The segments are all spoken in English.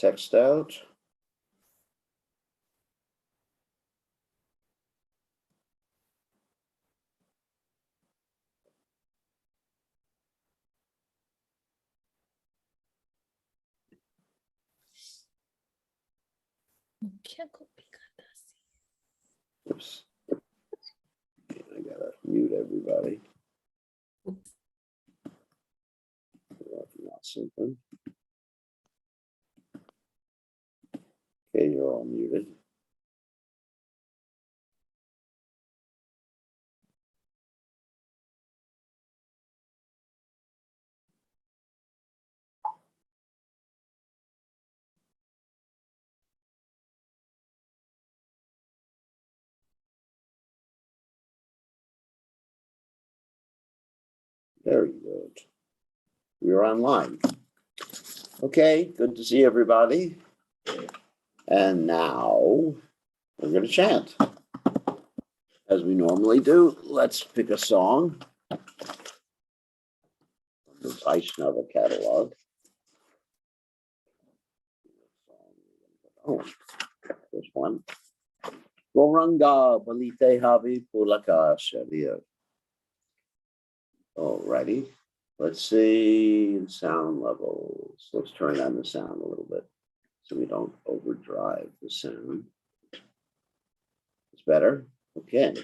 text out. Oops. I gotta mute everybody. Not something. Okay, you're all muted. Very good. We're online. Okay, good to see everybody. And now we're going to chant. As we normally do, let's pick a song from the Vaishnava catalog. Oh, this one. Goranga Balite Havi Pulaka Sharia. Alrighty. Let's see the sound levels. Let's turn down the sound a little bit so we don't overdrive the sound. It's better? Okay.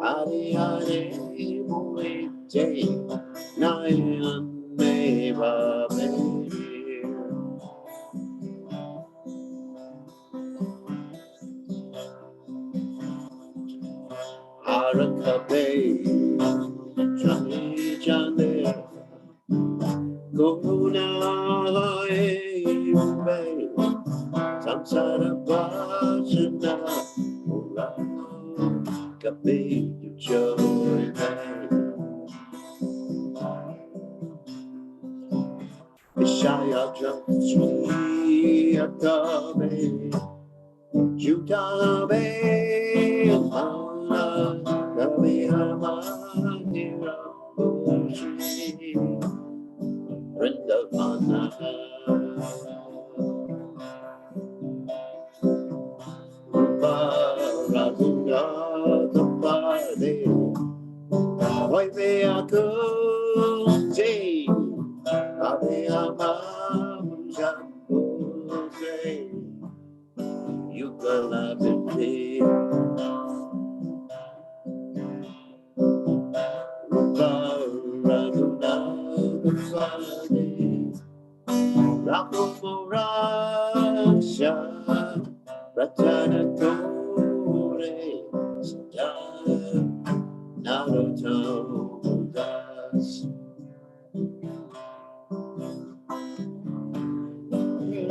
Hare Hare Murite Nayan Meva Beir Arakabe Chani Chane Guna Ebe Samsara Bhajana Murano Kabe Joy Vishaya Sri Akabe Jutabe Mana Kabe Hamanira Oshri Vrindavana Rupa Raghunath Pade Vaivya Kunji Ave Amamuja Ose Yugalabiti Rupa Raghunath Pade Rakumuraksha Ratana Kore Sajana Narottam Das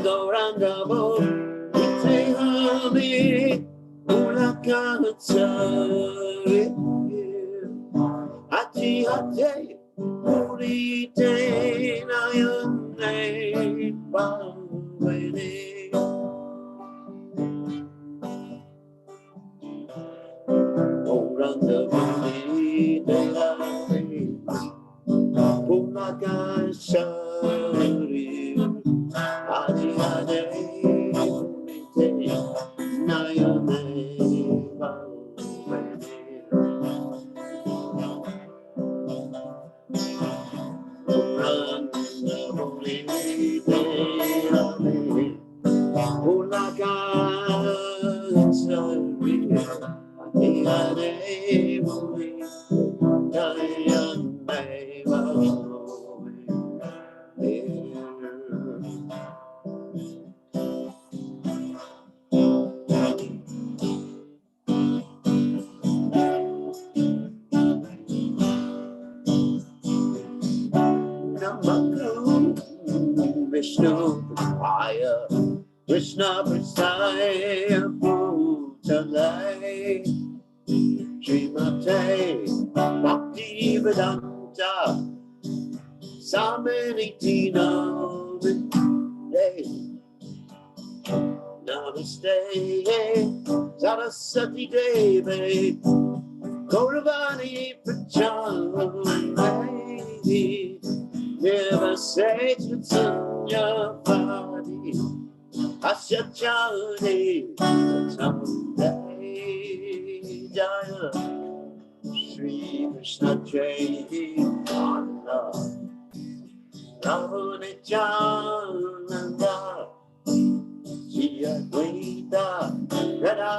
Gauranga Bo Itehami Mulakatari Hati Hati Murite Nayane Bhavani Gauranga Murite Nayane Pulakashari Hati Hati Murite Nayane Bhavani Krishna Prasaya Bhutale Srimate Bhakti Vedanta Samaniti Namade Namaste Saraswati Devi Gauravani Prachanti Never say Chaitanya Padi Asya Chani Someday Jaya Shri Krishna Chaitanya Prabhu Nityananda Shri Advaita Radha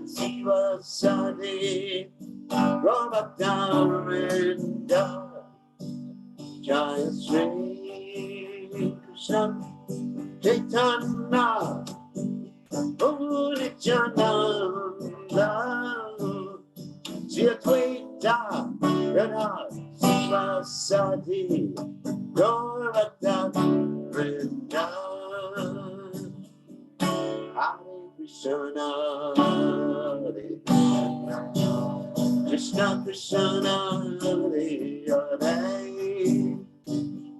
Siva Sadi Prabhaktarinda Jaya Shri Krishna Caitanya Prabhu Nityananda Shri Advaita Radha Siva Sadi Prabhaktarinda Hare Krishna, Hare Krishna, Krishna Hare Hare,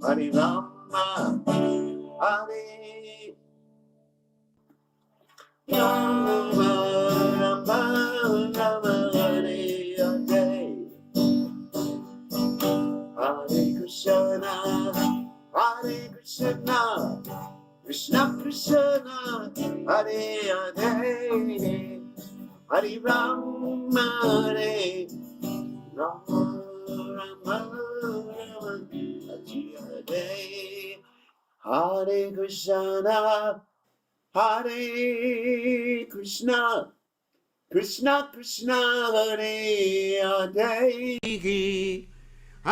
Hare Rama, Hare Rama, Rama Rama Hare Hare, Hare Krishna, Hare Krishna. Krishna Krishna Hare Hare Hare Rama Hare Rama Rama Rama Hare Hare Krishna Hare Krishna Krishna Krishna Hare Hare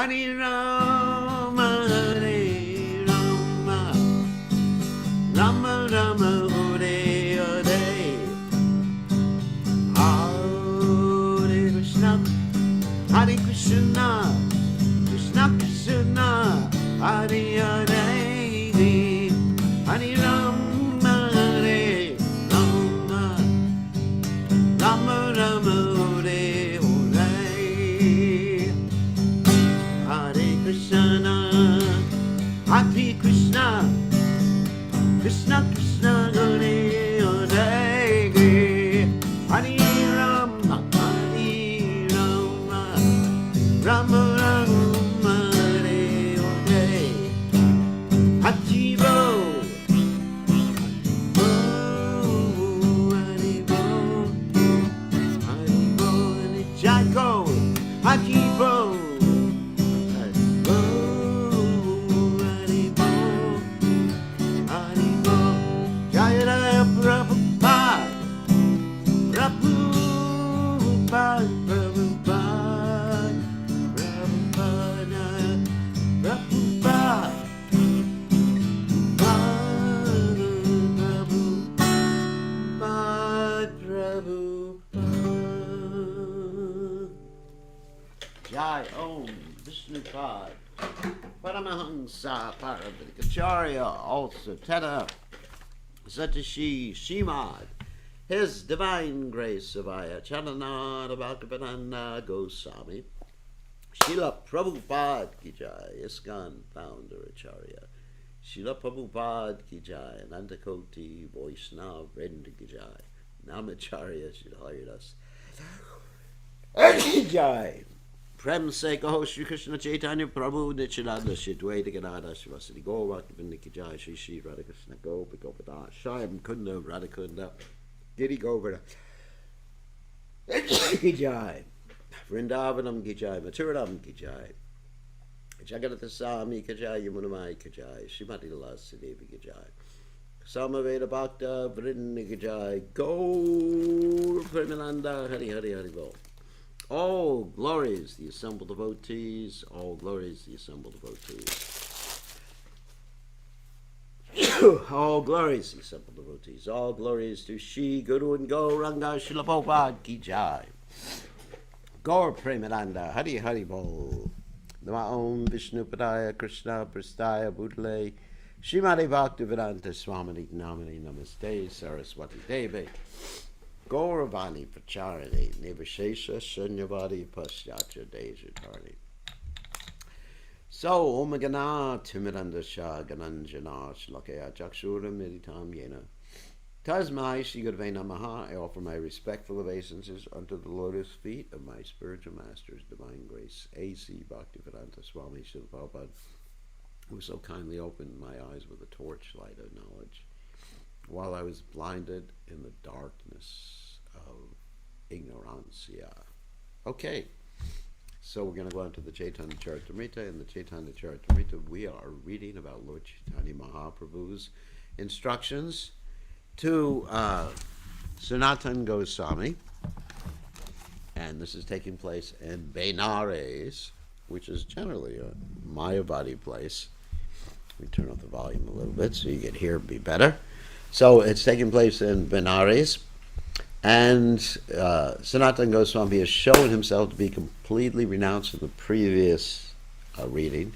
Hare Rama Hare Rama Rama Hare Hare Hare Krishna Hare Krishna Krishna Krishna Hare Hare Hare Rama Hare Rama Rama Rama Hare Hare Hare Krishna Hare Krishna Krishna Krishna Hare Hare Hare Rama Hare Rama Rama Rama Hare Hare Hajibo Haribo Haribo Nichako Hajibo Jai Om Vishnupad Paramahansa Paramahansa also Teta Satashi Shimad His Divine Grace Savaya Charanada Bhaktivedanta Goswami Srila Prabhupada Ki Jai ISKCON Founder Acharya Srila Prabhupada Ki Jai Anantakoti Vaishnava Vrinda Ki Jai Namacharya Srila Haridas Ki Jai Prem se kaho Shri Krishna Chaitanya Prabhu Nityananda Shri Dvaita Gadadhara Shivasati Gaura Bhaktivedanta Ki Jai Shri Shri Radhakrishna Gopa Gopada Shyam Kunda Radhakunda Giri Govardha Ki Jai Vrindavanam Ki Jai Mathuram Ki Jai Jagannatha Swami Ki Jai Yamunamai Ki Jai Srimati Lila Devi Ki Jai Samaveda Bhakta Vrinda Ki Jai Gaur Premananda Hari Hari Hari Bol. All glories, the assembled devotees. All glories, the assembled devotees. All glories, the assembled devotees. All glories to Shri Guru and Gauranga Srila Prabhupada Ki Jai. Gaur Premananda Hari Hari Bol. Nama Om Vishnu Padaya Krishna Prastaya Bhutale Shrimati Bhaktivedanta Swamini Namani Namaste Saraswati Devi Gauravani Pracharani Nivashesha Shunyavadi Paschatya Dejatarni. So, Om Gana Timidandasha Gananjana Shlakaya Chakshura Meditam Yena. Tasmai Shri Gurve Namaha. I offer my respectful obeisances unto the lotus feet of my spiritual masters, divine grace, A.C. Bhaktivedanta Swami Srila Prabhupada, who so kindly opened my eyes with a torchlight of knowledge while I was blinded in the darkness of ignorancia. Okay, so we're going to go on to the Caitanya Caritamrta. In the Caitanya Caritamrta, we are reading about Lord Chaitanya Mahaprabhu's instructions to Sanatana Goswami, and this is taking place in Benares, which is generally a Mayavadi place. Let me turn up the volume a little bit so you can hear me better. So it's taking place in Benares, and Sanatana Goswami has shown himself to be completely renounced in the previous reading.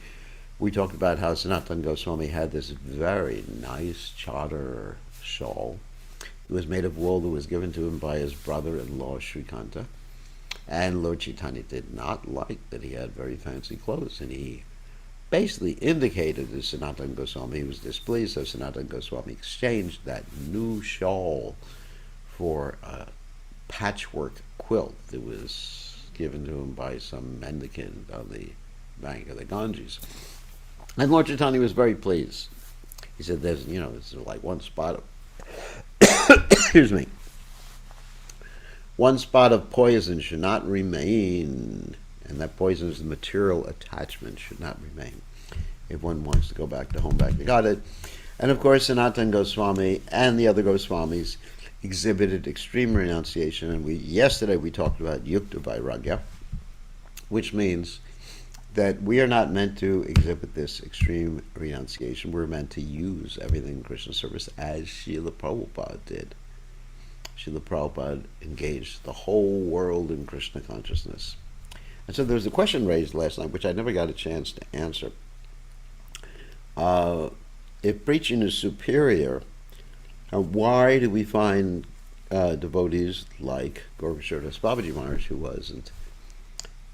We talked about how Sanatana Goswami had this very nice chadar shawl. It was made of wool that was given to him by his brother-in-law Srikanta. And Lord Chaitanya did not like that he had very fancy clothes, and he basically indicated to Sanatana Goswami he was displeased, so Sanatana Goswami exchanged that new shawl for a patchwork quilt that was given to him by some mendicant on the bank of the Ganges. And Lord Chaitanya was very pleased. He said, there's like one spot of excuse me, one spot of poison should not remain, and that poison is the material attachment should not remain if one wants to go back to home, back to Godhead. And of course, Sanatana Goswami and the other Goswamis exhibited extreme renunciation, and yesterday we talked about Yukta Vairagya, which means that we are not meant to exhibit this extreme renunciation. We're meant to use everything in Krishna service as Srila Prabhupada did. Srila Prabhupada engaged the whole world in Krishna consciousness. And so there was a question raised last night, which I never got a chance to answer. If preaching is superior, why do we find devotees like Gauravacharis Babaji Maharaj, who wasn't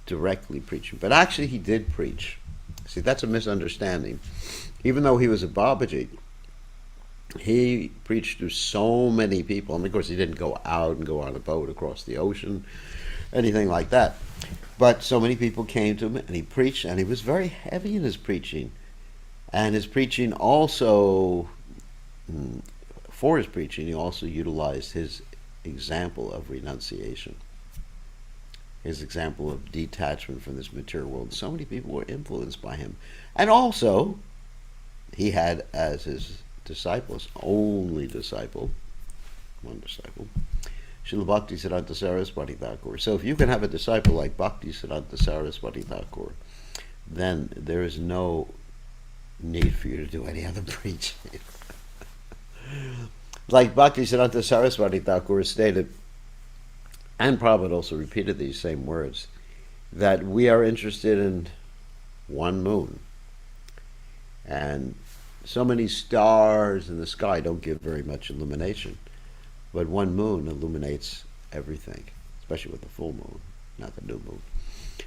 directly preaching, but actually he did preach? See, that's a misunderstanding. Even though he was a Babaji, he preached to so many people, and of course he didn't go out and go on a boat across the ocean, anything like that. But so many people came to him, and he preached, and he was very heavy in his preaching. And his preaching also, for his preaching, he also utilized his example of renunciation, his example of detachment from this material world. So many people were influenced by him. And also, he had as his disciples, only disciple, one disciple, Srila Bhakti Siddhanta Saraswati Thakur. So if you can have a disciple like Bhakti Siddhanta Saraswati Thakur, then there is no need for you to do any other preaching. Like Bhakti Siddhanta Saraswati Thakur stated, and Prabhupada also repeated these same words, that we are interested in one moon. And so many stars in the sky don't give very much illumination. But one moon illuminates everything, especially with the full moon, not the new moon.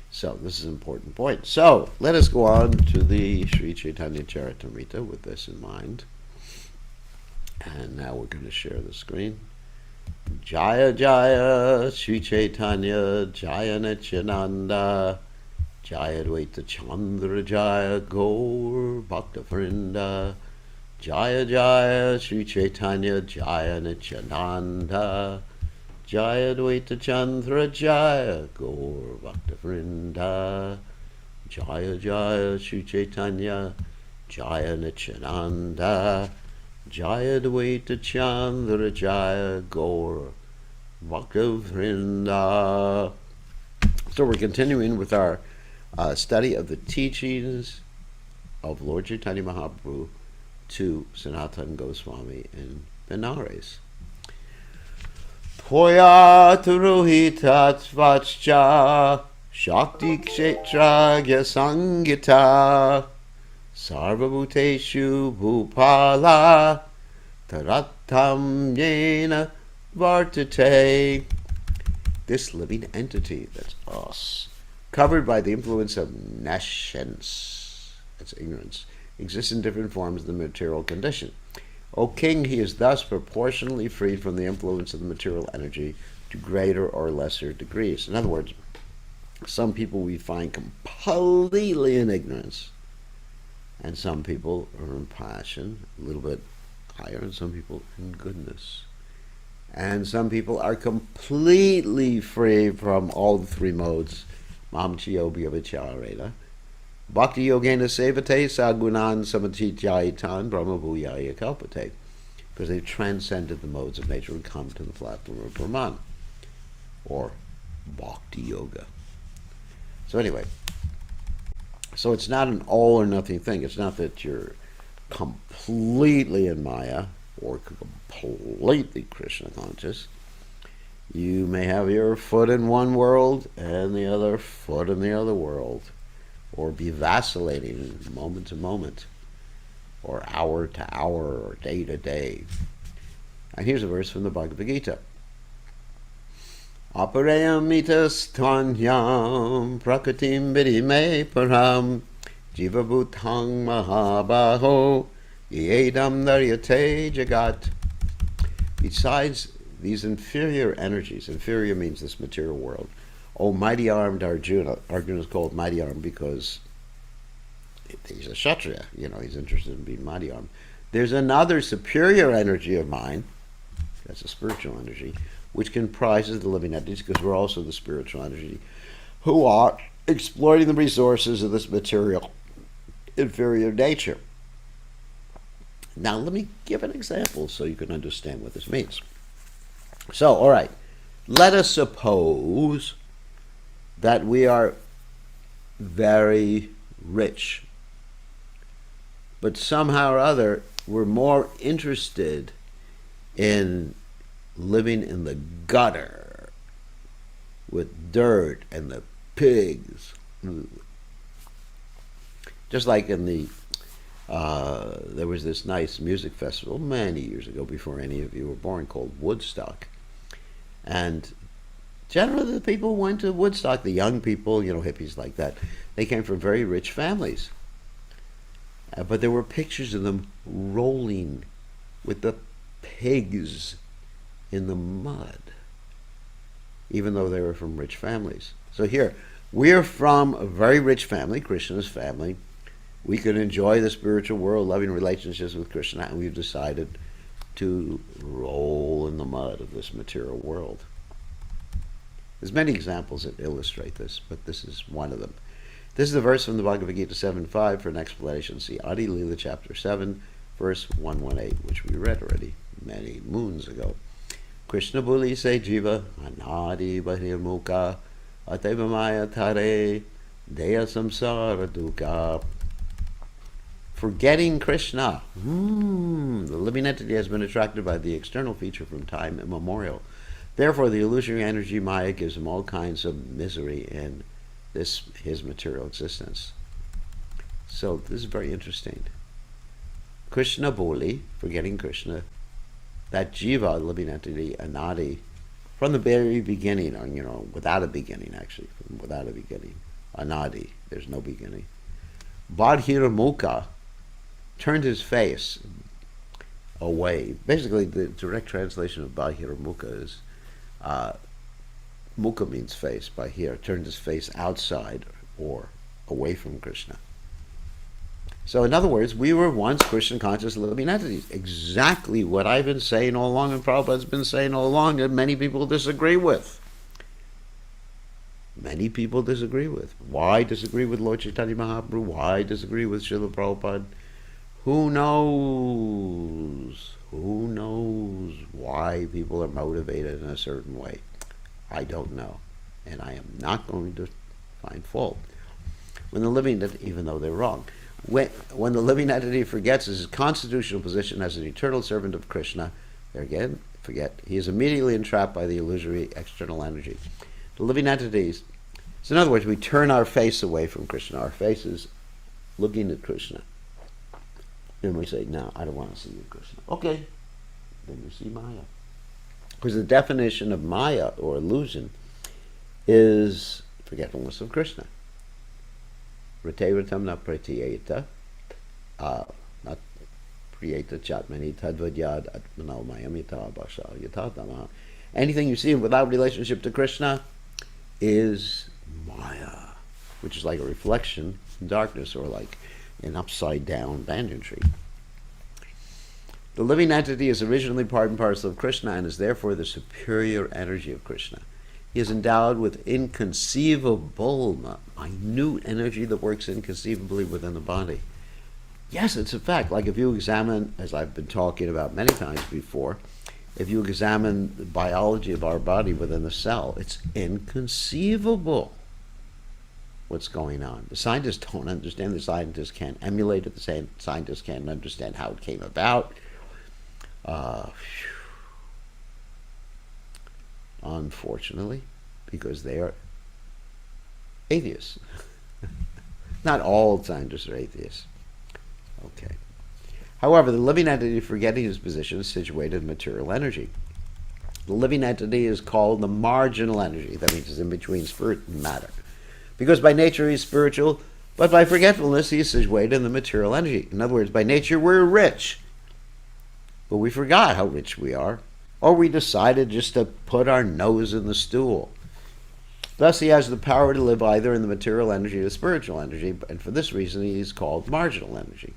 So this is an important point. So let us go on to the Sri Caitanya Caritamrta with this in mind. And now we're going to share the screen. Jaya Jaya Sri Caitanya Jaya Nityananda Jaya Dvaita Chandra Jaya Gaur Bhakta Vrinda Jaya Jaya Sri Caitanya Jaya Nityananda Jaya Dvaita Chandra Jaya Gaur Bhakta Vrinda Jaya Jaya Sri Caitanya Jaya Nityananda Jaya Dvaita Chandra Jaya Gaur Bhakta Vrinda. So we're continuing with our study of the teachings of Lord Chaitanya Mahaprabhu to Sanatana Goswami in Benares. Poyat Rohitat Svachcha Shakti Kshetra Sangita Sarvabhuteshu bhupala taratam yena vartate. This living entity, that's us, covered by the influence of nescience, that's ignorance, exists in different forms of the material condition. O king, he is thus proportionally freed from the influence of the material energy to greater or lesser degrees. In other words, some people we find completely in ignorance, and some people are in passion, a little bit higher, and some people in goodness. And some people are completely free from all the three modes, mamchiyobhya vichareta, bhakti yogena sevate sagunan samachityayitan brahmabhuyaya kalpate, because they've transcended the modes of nature and come to the platform of Brahman, or bhakti yoga. So anyway, so it's not an all or nothing thing. It's not that you're completely in Maya or completely Krishna conscious. You may have your foot in one world and the other foot in the other world, or be vacillating moment to moment, or hour to hour, or day to day. And here's a verse from the Bhagavad Gita. Aparayam mitas tvanyam prakritim vidime param jiva bhutang mahabaho yedam naryate jagat. Besides these inferior energies, inferior means this material world, O mighty armed Arjuna, Arjuna is called mighty armed because he's a Kshatriya, he's interested in being mighty armed. There's another superior energy of mine, that's a spiritual energy, which comprises the living entities, because we're also the spiritual energy, who are exploiting the resources of this material inferior nature. Now let me give an example so you can understand what this means. So, all right, let us suppose that we are very rich, but somehow or other we're more interested in living in the gutter with dirt and the pigs. Just like in the there was this nice music festival many years ago, before any of you were born, called Woodstock. And generally the people went to Woodstock, the young people, hippies like that, they came from very rich families. But there were pictures of them rolling with the pigs in the mud, even though they were from rich families. So here, we're from a very rich family, Krishna's family. We can enjoy the spiritual world, loving relationships with Krishna, and we've decided to roll in the mud of this material world. There's many examples that illustrate this, but this is one of them. This is a verse from the Bhagavad Gita 7.5 for an explanation. See Adi Lila chapter 7, verse 118, which we read already many moons ago. Krishna Buli se jiva anadi bahirmukha ateva maya tare deya samsara dukkha. Forgetting Krishna. The living entity has been attracted by the external feature from time immemorial. Therefore, the illusory energy Maya gives him all kinds of misery in his material existence. So this is very interesting. Krishna Boli, forgetting Krishna, that jiva, living entity, anadi, from the very beginning, or without a beginning, actually, without a beginning, anadi, there's no beginning. Badhiramukha turned his face away. Basically, the direct translation of Bahira-mukha is, mukha means face, Bahira, turned his face outside or away from Krishna. So in other words, we were once Krishna conscious living entities. Exactly what I've been saying all along, and Prabhupada's been saying all along, that many people disagree with. Many people disagree with. Why disagree with Lord Chaitanya Mahaprabhu? Why disagree with Srila Prabhupada? Who knows? Who knows why people are motivated in a certain way? I don't know. And I am not going to find fault. When the living entity, even though they're wrong, when the living entity forgets his constitutional position as an eternal servant of Krishna, there again, forget, he is immediately entrapped by the illusory external energy. The living entities, so in other words, we turn our face away from Krishna. Our face is looking at Krishna. Then we say, no, I don't want to see you, Krishna. Okay, then you see Maya. Because the definition of Maya, or illusion, is forgetfulness of Krishna. Rate ratam na pratiyeta, not priyeta chatmani tadvadyad atmano mayamita bhasha yatadama. Anything you see without relationship to Krishna is Maya, which is like a reflection in darkness, or like an upside down banyan tree. The living entity is originally part and parcel of Krishna and is therefore the superior energy of Krishna. He is endowed with inconceivable, minute energy that works inconceivably within the body. Yes, it's a fact. Like if you examine, as I've been talking about many times before, if you examine the biology of our body within the cell, it's inconceivable what's going on. The scientists don't understand. The scientists can't emulate it. The scientists can't understand how it came about. Unfortunately, because they are atheists. Not all scientists are atheists. Okay. However, the living entity, forgetting his position, is situated in material energy. The living entity is called the marginal energy. That means it's in between spirit and matter. Because by nature he is spiritual, but by forgetfulness he is situated in the material energy. In other words, by nature we're rich, but we forgot how rich we are, or we decided just to put our nose in the stool. Thus he has the power to live either in the material energy or the spiritual energy, and for this reason he is called marginal energy.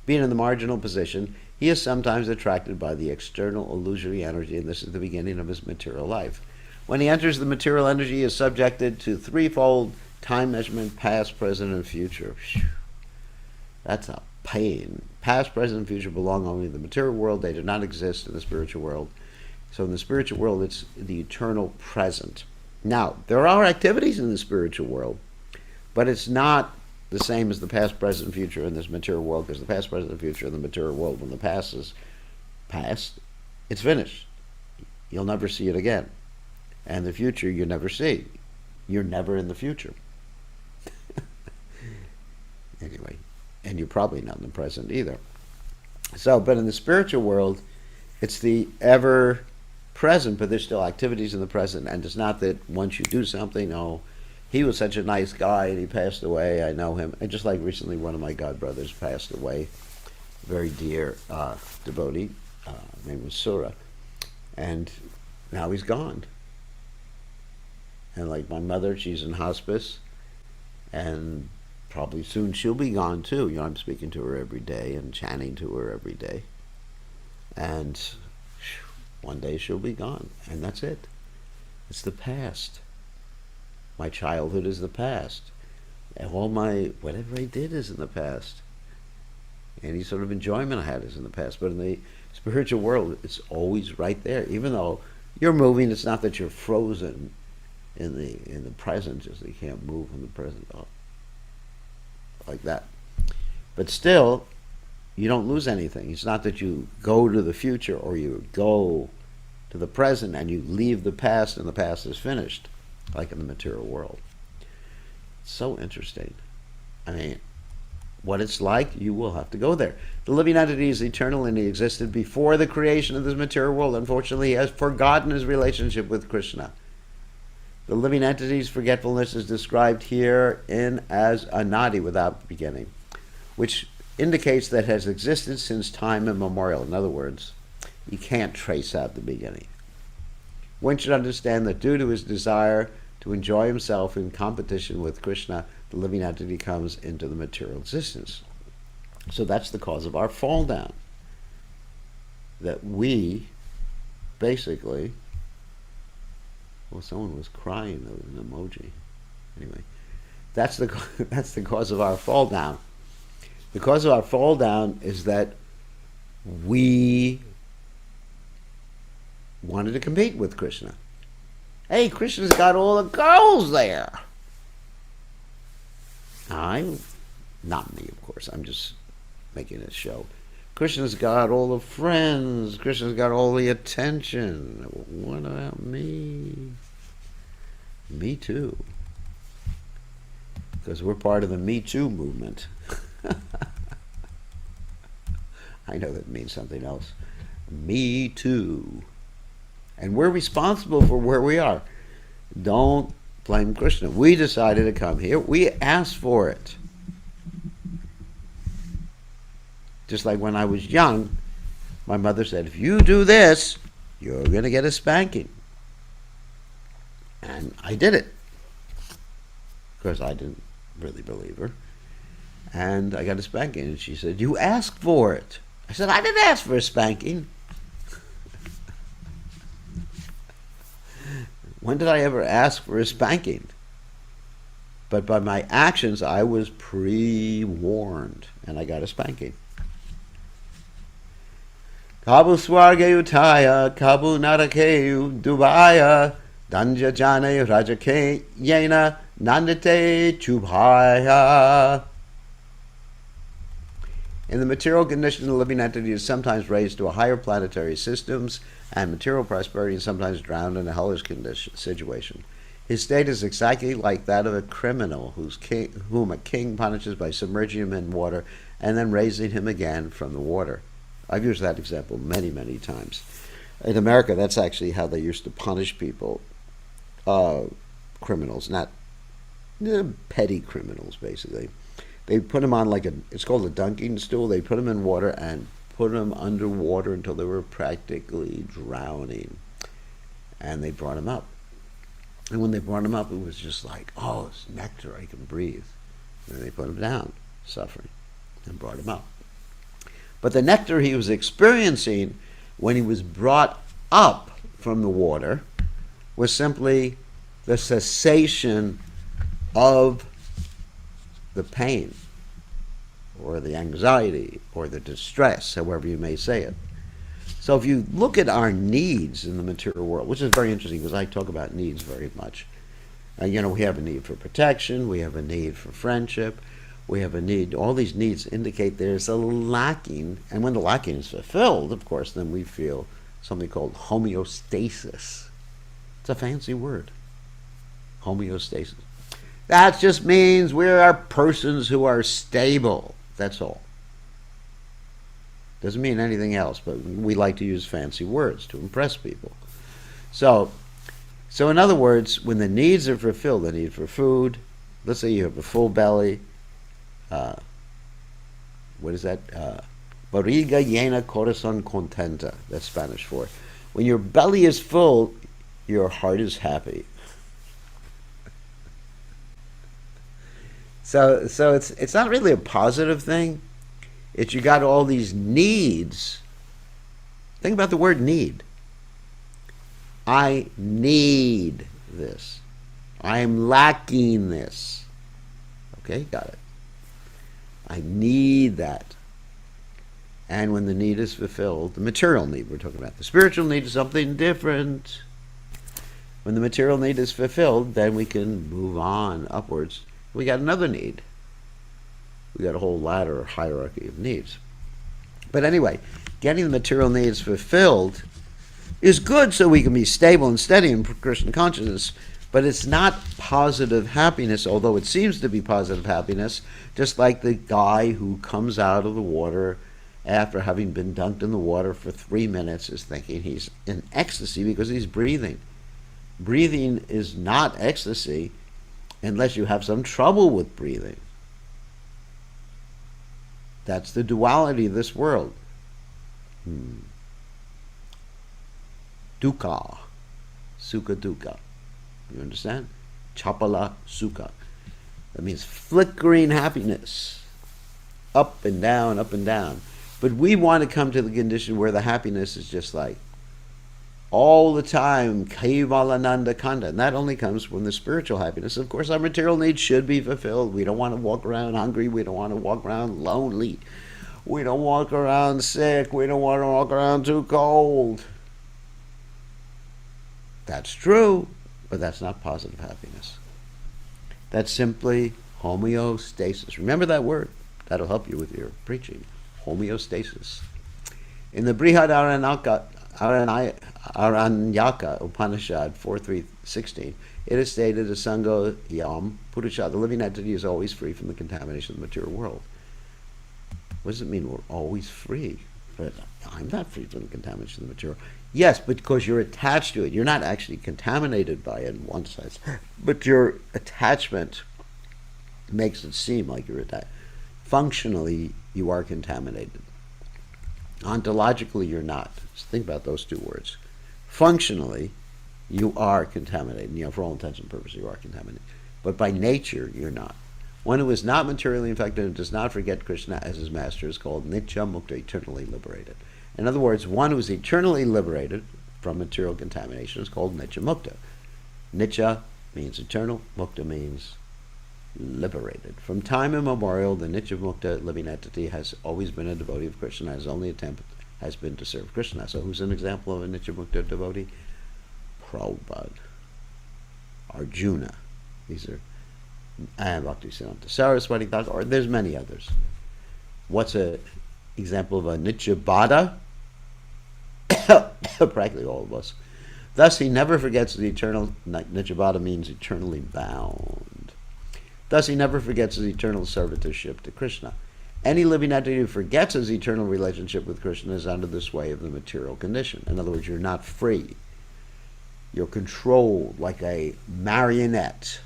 Being in the marginal position, he is sometimes attracted by the external illusory energy, and this is the beginning of his material life. When he enters the material energy, he is subjected to threefold time measurement: past, present, and future. That's a pain. Past, present, and future belong only in the material world. They do not exist in the spiritual world. So in the spiritual world, it's the eternal present. Now, there are activities in the spiritual world, but it's not the same as the past, present, and future in this material world, because the past, present, and future in the material world, when the past is past, it's finished. You'll never see it again. And the future you never see. You're never in the future. Anyway, and you're probably not in the present either. So, but in the spiritual world, it's the ever present, but there's still activities in the present, and it's not that once you do something, oh, he was such a nice guy and he passed away, I know him. And just like recently one of my godbrothers passed away, very dear devotee, name was Sura, and now he's gone. And like my mother, she's in hospice, and probably soon she'll be gone too. You know, I'm speaking to her every day and chanting to her every day. And one day she'll be gone, and that's it. It's the past. My childhood is the past. And all my, whatever I did is in the past. Any sort of enjoyment I had is in the past. But in the spiritual world, it's always right there. Even though you're moving, it's not that you're frozen in the present, just you can't move in the present like that. But still, you don't lose anything. It's not that you go to the future or you go to the present and you leave the past and the past is finished, like in the material world. It's so interesting. I mean, what it's like, you will have to go there. The living entity is eternal and he existed before the creation of this material world. Unfortunately, he has forgotten his relationship with Krishna. The living entity's forgetfulness is described here in as anadi, without beginning, which indicates that it has existed since time immemorial. In other words, you can't trace out the beginning. One should understand that due to his desire to enjoy himself in competition with Krishna, the living entity comes into the material existence. So that's the cause of our fall down. That we basically, well, someone was crying, there was an emoji. Anyway, that's the cause of our fall down. The cause of our fall down is that we wanted to compete with Krishna. Hey, Krishna's got all the girls there. Not me, of course. I'm just making a show. Krishna's got all the friends. Krishna's got all the attention. What about me? Me too. Because we're part of the Me Too movement. I know that means something else. Me too. And we're responsible for where we are. Don't blame Krishna. We decided to come here. We asked for it. Just like when I was young, my mother said, if you do this, you're going to get a spanking. And I did it. Of course, I didn't really believe her. And I got a spanking. And she said, you asked for it. I said, I didn't ask for a spanking. When did I ever ask for a spanking? But by my actions, I was pre-warned, and I got a spanking. Kabu swarge utaya, kabu narakeu dubaya, danja jane rajake yena nandate chubhaya. In the material condition, the living entity is sometimes raised to a higher planetary systems and material prosperity, and sometimes drowned in a hellish situation. His state is exactly like that of a criminal whom a king punishes by submerging him in water and then raising him again from the water. I've used that example many, many times. In America, that's actually how they used to punish people, criminals, not petty criminals, basically. They put them on it's called a dunking stool. They put them in water and put them underwater until they were practically drowning. And they brought them up. And when they brought them up, it was just like, oh, it's nectar, I can breathe. And they put him down, suffering, and brought him up. But the nectar he was experiencing when he was brought up from the water was simply the cessation of the pain, or the anxiety, or the distress, however you may say it. So if you look at our needs in the material world, which is very interesting because I talk about needs very much. We have a need for protection, we have a need for friendship, we have a need, all these needs indicate there's a lacking, and when the lacking is fulfilled, of course, then we feel something called homeostasis. It's a fancy word, homeostasis. That just means we are persons who are stable. That's all. Doesn't mean anything else, but we like to use fancy words to impress people. So in other words, when the needs are fulfilled, the need for food, let's say you have a full belly, what is that? Barriga llena, corazón contenta. That's Spanish for it. When your belly is full, your heart is happy. So it's not really a positive thing. It's you got all these needs. Think about the word need. I need this. I am lacking this. Okay, got it. I need that. And when the need is fulfilled, the material need we're talking about, the spiritual need is something different. When the material need is fulfilled, then we can move on upwards. We got another need. We got a whole ladder or hierarchy of needs. But anyway, getting the material needs fulfilled is good so we can be stable and steady in Krishna consciousness, but it's not positive happiness, although it seems to be positive happiness, just like the guy who comes out of the water after having been dunked in the water for 3 minutes is thinking he's in ecstasy because he's breathing. Breathing is not ecstasy unless you have some trouble with breathing. That's the duality of this world. Dukkha, sukha dukkha. You understand? Chapala sukha. That means flickering happiness. Up and down, up and down. But we want to come to the condition where the happiness is just like all the time, Kaivalananda Kanda. And that only comes from the spiritual happiness. Of course, our material needs should be fulfilled. We don't want to walk around hungry. We don't want to walk around lonely. We don't walk around sick. We don't want to walk around too cold. That's true, but that's not positive happiness. That's simply homeostasis. Remember that word. That'll help you with your preaching. Homeostasis. In the Brihad Aranyaka Upanishad 4.3.16, it is stated, Asanga Yam Purusha, the living entity is always free from the contamination of the material world. What does it mean we're always free? but I'm not free from the contamination of the material. Yes, because you're attached to it. You're not actually contaminated by it in one sense, but your attachment makes it seem like you're attached. Functionally, you are contaminated. Ontologically, you're not. Just think about those two words. Functionally, you are contaminated. For all intents and purposes, you are contaminated. But by nature, you're not. One who is not materially infected and does not forget Krishna as his master is called Nitya Mukta, eternally liberated. In other words, one who is eternally liberated from material contamination is called Nitya Mukta. Nitya means eternal, Mukta means liberated. From time immemorial, the Nitya Mukta living entity has always been a devotee of Krishna. His only attempt has been to serve Krishna. So who's an example of a Nitya Mukta devotee? Prabhupada, Arjuna. These are Bhaktisiddhanta Saraswati Thakur, or there's many others. What's an example of a Nitya Bhada? Practically all of us. Thus he never forgets the eternal. Nitya Bhada means eternally bound. Thus he never forgets his eternal servitorship to Krishna. Any living entity who forgets his eternal relationship with Krishna is under the sway of the material condition. In other words, you're not free. You're controlled like a marionette.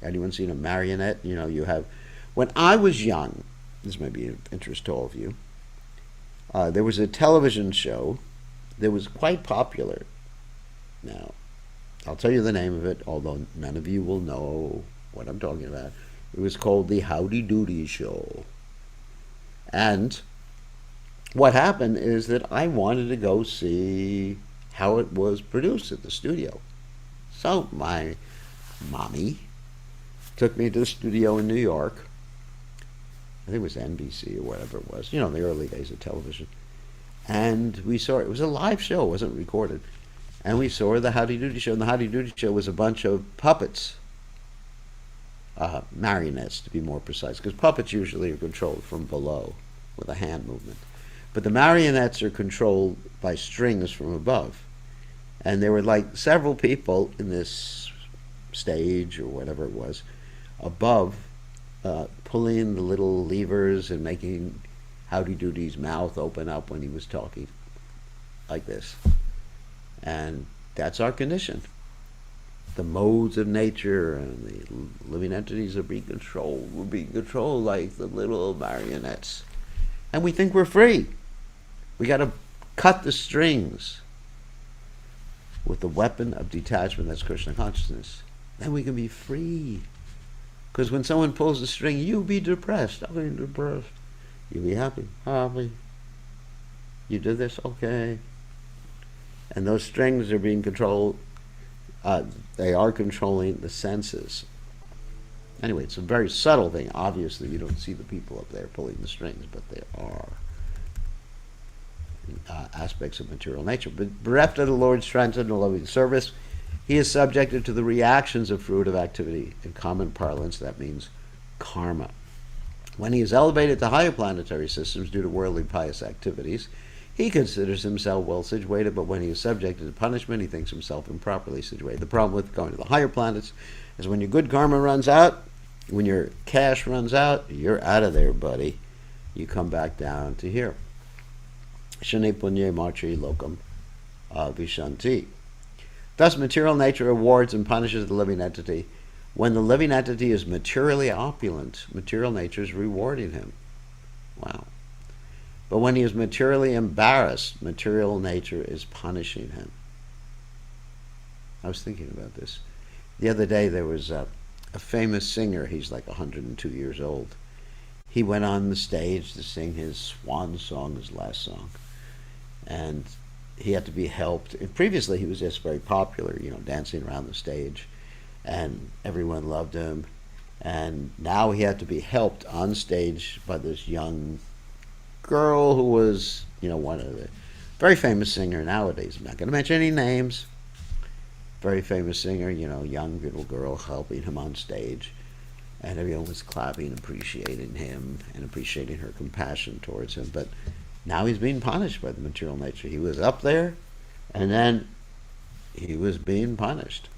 Anyone seen a marionette? You have. When I was young, this may be of interest to all of you, there was a television show that was quite popular. Now, I'll tell you the name of it, although none of you will know what I'm talking about. It was called the Howdy Doody Show. And what happened is that I wanted to go see how it was produced at the studio. So my mommy took me to the studio in New York. I think it was NBC or whatever it was, the early days of television. And we saw it was a live show, it wasn't recorded. And we saw the Howdy Doody Show. And the Howdy Doody Show was a bunch of puppets, marionettes to be more precise, because puppets usually are controlled from below with a hand movement. But the marionettes are controlled by strings from above. And there were like several people in this stage or whatever it was above, pulling the little levers and making Howdy Doody's mouth open up when he was talking, like this. And that's our condition. The modes of nature and the living entities are being controlled. We're being controlled like the little marionettes. And we think we're free. We got to cut the strings with the weapon of detachment, that's Krishna consciousness. Then we can be free. Because when someone pulls the string, you be depressed. I'll be depressed. You be happy. Happy. You do this? Okay. And those strings are being controlled. They are controlling the senses. Anyway, it's a very subtle thing. Obviously, you don't see the people up there pulling the strings, but there are aspects of material nature. But bereft of the Lord's strength and the loving service, he is subjected to the reactions of fruitive activity. In common parlance, that means karma. When he is elevated to higher planetary systems due to worldly pious activities, he considers himself well situated, but when he is subjected to punishment, he thinks himself improperly situated. The problem with going to the higher planets is when your good karma runs out, when your cash runs out, you're out of there, buddy. You come back down to here. Shane punye marchi lokam vishanti. Thus, material nature awards and punishes the living entity. When the living entity is materially opulent, material nature is rewarding him. Wow. But when he is materially embarrassed, material nature is punishing him. I was thinking about this. The other day there was a famous singer, he's like 102 years old. He went on the stage to sing his swan song, his last song. And he had to be helped. And previously he was just very popular, dancing around the stage. And everyone loved him. And now he had to be helped on stage by this young girl who was, one of the very famous singer nowadays. I'm not going to mention any names. Very famous singer, young little girl helping him on stage. And everyone was clapping, appreciating him, and appreciating her compassion towards him. But now he's being punished by the material nature. He was up there, and then he was being punished.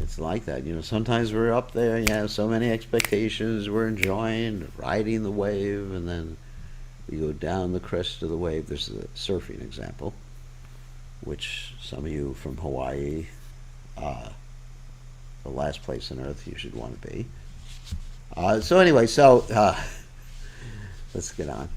It's like that. Sometimes we're up there, so many expectations, we're enjoying, riding the wave, and then we go down the crest of the wave. There's a surfing example, which some of you from Hawaii, the last place on earth you should want to be. So anyway, let's get on.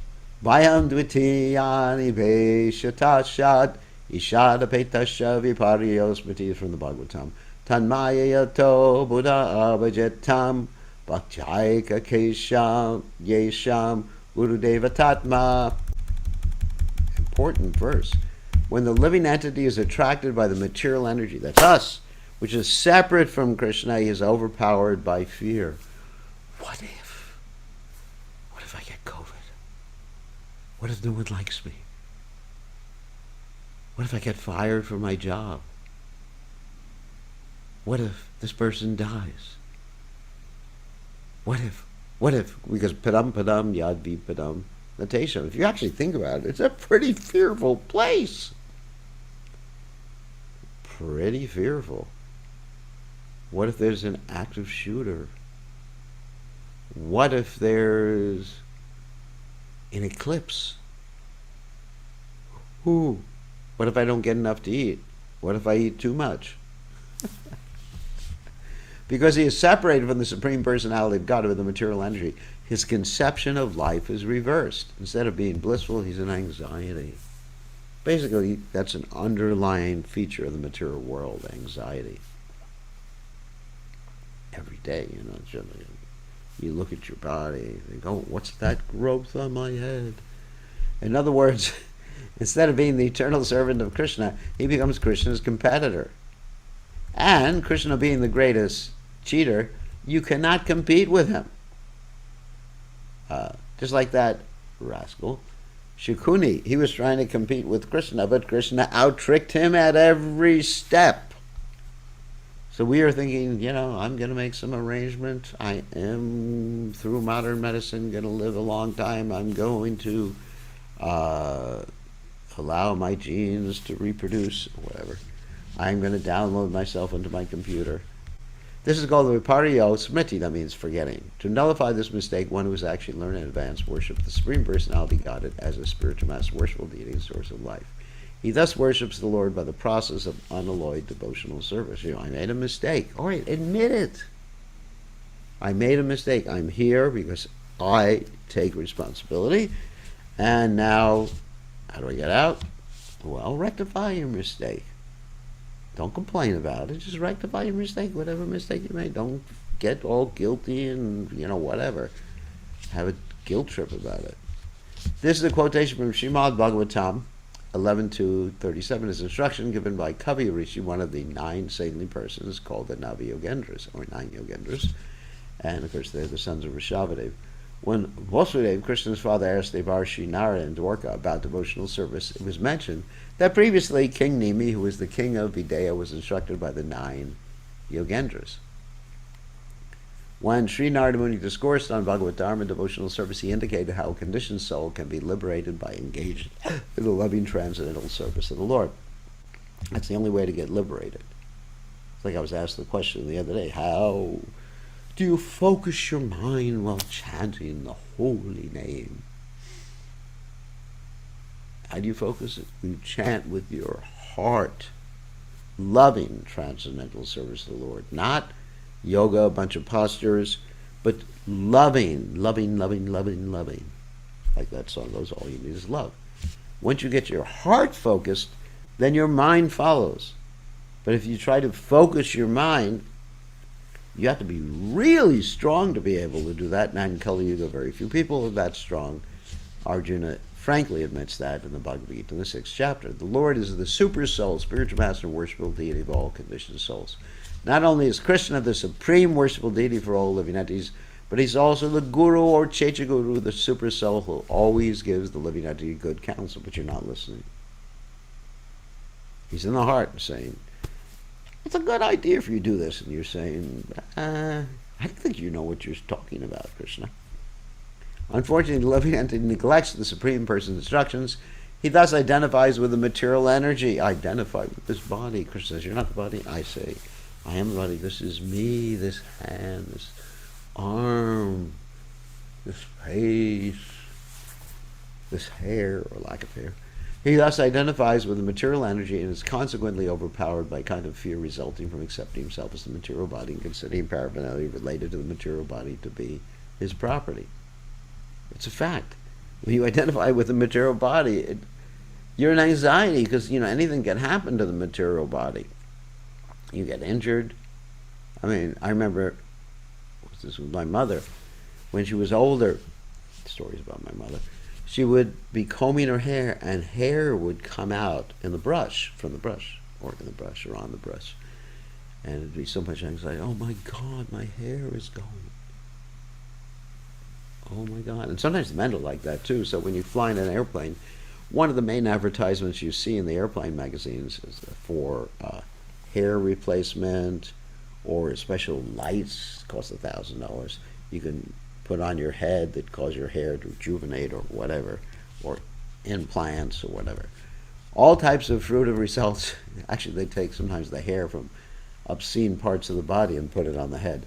Vayam dvitiyani veshatashad ishada petasha vipariyos smriti from the Bhagavatam. Tanmayato Buddha abhajetam bhaktaika kesham yesham Gurudeva Tatma. Important verse. When the living entity is attracted by the material energy, that's us, which is separate from Krishna, he is overpowered by fear. What if I get COVID? What if no one likes me? What if I get fired from my job? What if this person dies? What if, because padam padam yad vi padam natesham. If you actually think about it, it's a pretty fearful place. Pretty fearful. What if there's an active shooter? What if there's an eclipse? What if I don't get enough to eat? What if I eat too much? Because he is separated from the Supreme Personality of God with the material energy, his conception of life is reversed. Instead of being blissful, he's in anxiety. Basically, that's an underlying feature of the material world, anxiety. Every day, you look at your body, you think, oh, what's that growth on my head? In other words, instead of being the eternal servant of Krishna, he becomes Krishna's competitor. And Krishna being the greatest cheater, you cannot compete with him. Just like that rascal, Shukuni, he was trying to compete with Krishna, but Krishna out-tricked him at every step. So we are thinking, I'm going to make some arrangement. I am, through modern medicine, going to live a long time. I'm going to allow my genes to reproduce, or whatever. I'm going to download myself into my computer. This is called the Vipariyo Smriti, that means forgetting. To nullify this mistake, one who has actually learned in advance worship the Supreme Personality Godhead as a spiritual master, worshipful deity, and source of life. He thus worships the Lord by the process of unalloyed devotional service. I made a mistake. All right, admit it. I made a mistake. I'm here because I take responsibility. And now, how do I get out? Well, rectify your mistake. Don't complain about it. Just rectify your mistake, whatever mistake you made. Don't get all guilty and, whatever. Have a guilt trip about it. This is a quotation from Srimad Bhagavatam 11:2-37. Is instruction given by Kavi Rishi, one of the 9 saintly persons called the Navi Yogendras, or 9 Yogendras. And, of course, they're the sons of Rishabhadev. When Vasudeva, Krishna's father, asked Devarshi Narada and Dwarka about devotional service, it was mentioned that previously King Nimi, who was the king of Videha, was instructed by the 9 Yogendras. When Sri Narada Muni discoursed on Bhagavad Dharma devotional service, he indicated how a conditioned soul can be liberated by engaging in the loving transcendental service of the Lord. That's the only way to get liberated. It's like I was asked the question the other day, how do you focus your mind while chanting the holy name? How do you focus it? You chant with your heart, loving transcendental service to the Lord. Not yoga, a bunch of postures, but loving. Like that song goes, all you need is love. Once you get your heart focused, then your mind follows. But if you try to focus your mind, you have to be really strong to be able to do that. And in Kali Yuga, very few people are that strong. Arjuna frankly admits that in the Bhagavad Gita in the 6th chapter. The Lord is the super soul, spiritual master, and worshipful deity of all conditioned souls. Not only is Krishna the supreme worshipful deity for all living entities, but he's also the guru or Checha Guru, the super soul who always gives the living entity good counsel, but you're not listening. He's in the heart saying, it's a good idea if you do this, and you're saying, I don't think you know what you're talking about, Krishna. Unfortunately, the living entity neglects the Supreme Person's instructions. He thus identifies with the material energy. Identify with this body. Krishna says, you're not the body. I say, I am the body. This is me, this hand, this arm, this face, this hair, or lack of hair. He thus identifies with the material energy and is consequently overpowered by a kind of fear resulting from accepting himself as the material body and considering paraphernalia related to the material body to be his property. It's a fact. When you identify with the material body, you're in anxiety because anything can happen to the material body. You get injured. I mean, I remember this was my mother when she was older. Stories about my mother. She would be combing her hair, and hair would come out in the brush, from the brush, or in the brush, or on the brush. And it'd be so much anxiety. Oh my God, my hair is going. Oh my God. And sometimes men are like that too. So when you fly in an airplane, one of the main advertisements you see in the airplane magazines is for hair replacement or special lights, cost $1,000. You can put on your head that cause your hair to rejuvenate or whatever, or implants or whatever. All types of fruitive results. Actually, they take sometimes the hair from obscene parts of the body and put it on the head.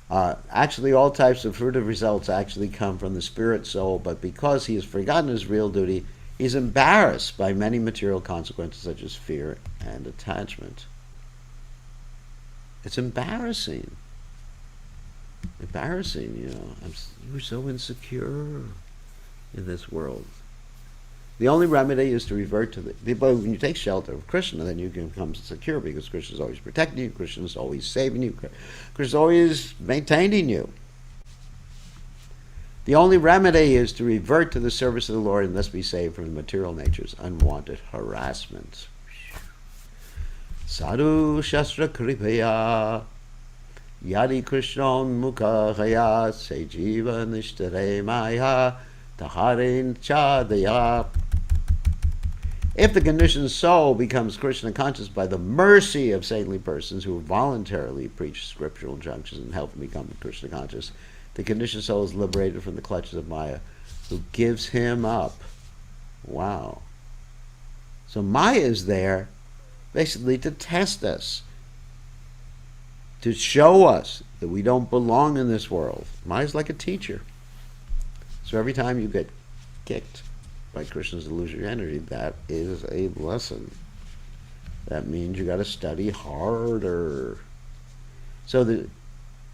Actually, all types of fruitive results actually come from the spirit soul, but because he has forgotten his real duty, he's embarrassed by many material consequences such as fear and attachment. It's embarrassing. You're so insecure in this world. The only remedy is to revert to but when you take shelter of Krishna, then you can become secure because Krishna is always protecting you, Krishna is always saving you, Krishna is always maintaining you. The only remedy is to revert to the service of the Lord and thus be saved from the material nature's unwanted harassment. Sadhu Shastra Kripaya Yadi Krishnan Mukhaya Se Jiva Nishtare Maya Taharin Chadaya. If the conditioned soul becomes Krishna conscious by the mercy of saintly persons who voluntarily preach scriptural injunctions and help him become Krishna conscious, the conditioned soul is liberated from the clutches of Maya, who gives him up. Wow. So Maya is there basically to test us, to show us that we don't belong in this world. Maya's like a teacher. So every time you get kicked by Krishna's illusory energy, that is a lesson. That means you got to study harder. So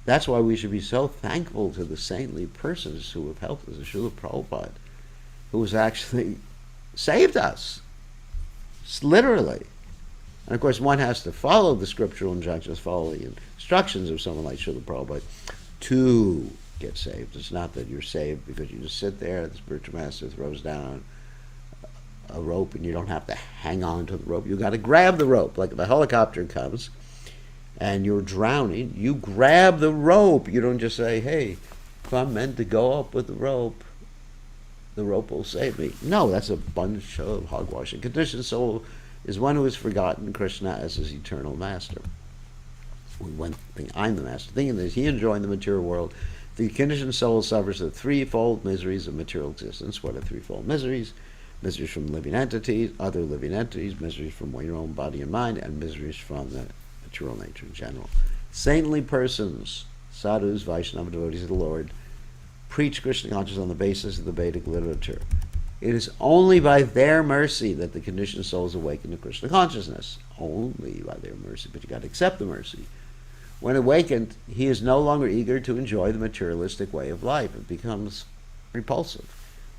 that's why we should be so thankful to the saintly persons who have helped us. Srila Prabhupada, who has actually saved us, literally. And of course, one has to follow the scriptural injunctions, follow the instructions of someone like Srila Prabhupada to get saved. It's not that you're saved because you just sit there, the spiritual master throws down a rope and you don't have to hang on to the rope. You got to grab the rope. Like if a helicopter comes and you're drowning, you grab the rope. You don't just say, hey, if I'm meant to go up with the rope will save me. No, that's a bunch of hogwash. A conditioned soul is one who has forgotten Krishna as his eternal master. One thing, I'm the master. Thinking that he enjoying the material world, the conditioned soul suffers the threefold miseries of material existence. What are threefold miseries? Miseries from living entities, other living entities, miseries from your own body and mind, and miseries from the material nature in general. Saintly persons, sadhus, Vaishnava devotees of the Lord, preach Krishna consciousness on the basis of the Vedic literature. It is only by their mercy that the conditioned souls awaken to Krishna consciousness. Only by their mercy, but you got to accept the mercy. When awakened, he is no longer eager to enjoy the materialistic way of life. It becomes repulsive.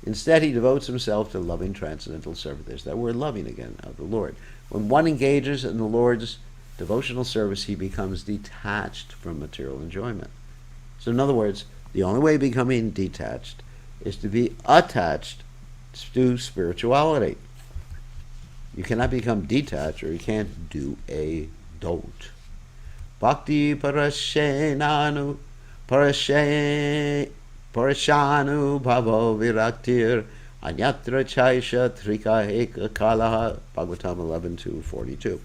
Instead, he devotes himself to loving transcendental service. There's that word loving again, of the Lord. When one engages in the Lord's devotional service, he becomes detached from material enjoyment. So in other words, the only way of becoming detached is to be attached to spirituality. You cannot become detached, or you can't do a don't. Bhakti parashenanu parashanu bhavo viraktir anyatra chaisha trika eka kalaha. Bhagavatam 11:2-42.